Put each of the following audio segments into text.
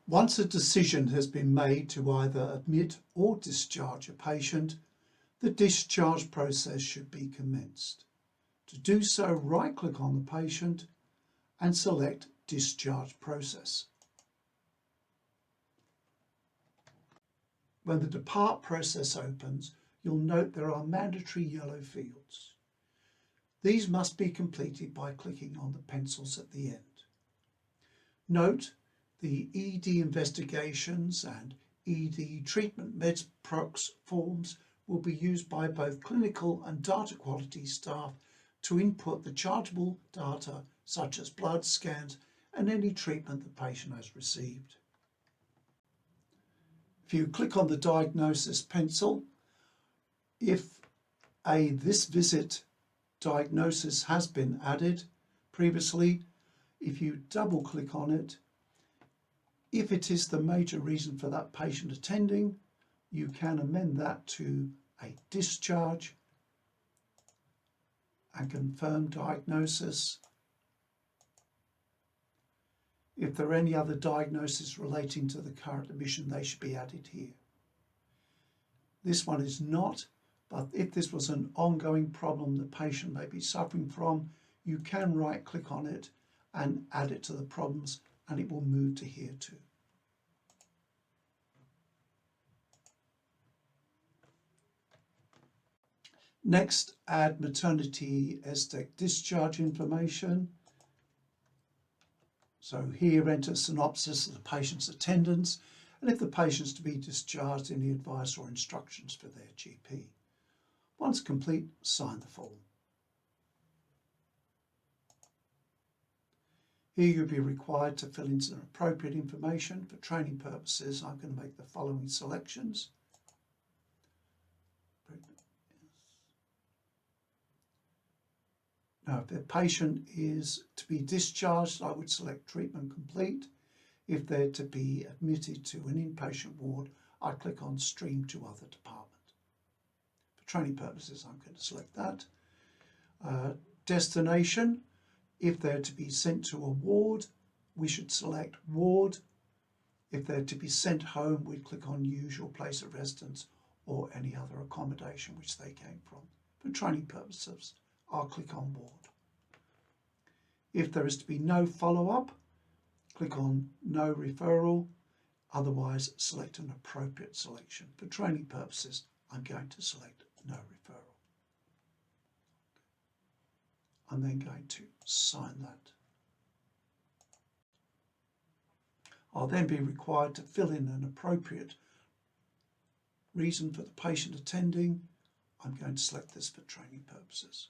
Once a decision has been made to either admit or discharge a patient, the discharge process should be commenced. To do so, right-click on the patient and select Discharge Process. When the Depart process opens, you'll note there are mandatory yellow fields. These must be completed by clicking on the pencils at the end. Note, the ED investigations and ED treatment meds procs forms will be used by both clinical and data quality staff to input the chargeable data such as blood scans and any treatment the patient has received. If you click on the diagnosis pencil, if a this visit diagnosis has been added previously, if you double click on it, if it is the major reason for that patient attending, you can amend that to a discharge and confirm diagnosis. If there are any other diagnoses relating to the current admission, they should be added here. This one is not, but if this was an ongoing problem the patient may be suffering from, you can right-click on it and add it to the problems, and it will move to here too. Next, add maternity SDEC discharge information. So here enter synopsis of the patient's attendance and if the patient is to be discharged, any advice or instructions for their GP. Once complete, sign the form. Here you'll be required to fill in some appropriate information. For training purposes, I'm going to make the following selections. Now, if the patient is to be discharged, I would select treatment complete. If they're to be admitted to an inpatient ward, I click on stream to other department. For training purposes, I'm going to select that. Destination, if they're to be sent to a ward, we should select ward. If they're to be sent home, we click on usual place of residence or any other accommodation which they came from. For training purposes, I'll click on ward. If there is to be no follow-up, click on no referral, otherwise select an appropriate selection. For training purposes, I'm going to select no referral. I'm then going to sign that. I'll then be required to fill in an appropriate reason for the patient attending. I'm going to select this for training purposes.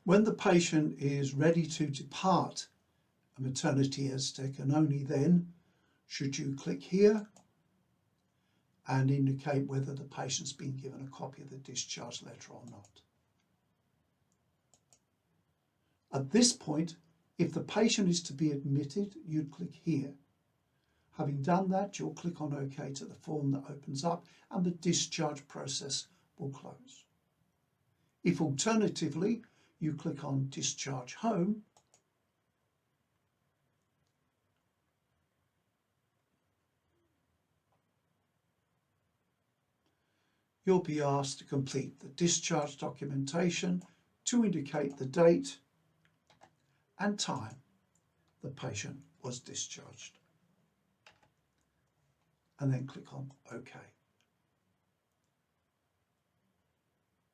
When the patient is ready to depart a maternity SDEC, and only then should you click here and indicate whether the patient's been given a copy of the discharge letter or not. At this point, if the patient is to be admitted, you'd click here. Having done that, you'll click on OK to the form that opens up and the discharge process will close. If alternatively, you click on Discharge Home, you'll be asked to complete the discharge documentation to indicate the date and time the patient was discharged. And then click on OK.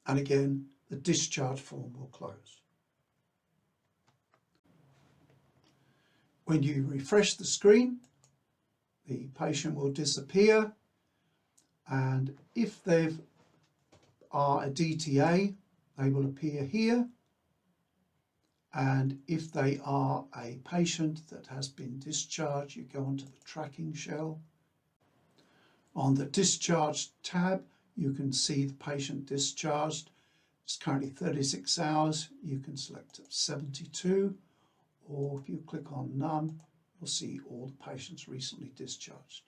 And again, the discharge form will close. When you refresh the screen, the patient will disappear, and if they are a DTA, they will appear here, and if they are a patient that has been discharged, you go onto the tracking shell. On the Discharge tab, you can see the patient discharged. It's currently 36 hours. You can select 72, or if you click on None, you'll see all the patients recently discharged.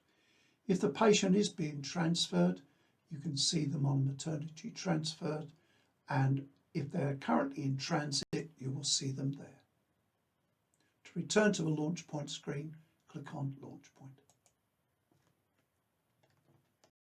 If the patient is being transferred, you can see them on maternity transferred, and if they're currently in transit, you will see them there. To return to a launch point screen, click on Launch Point.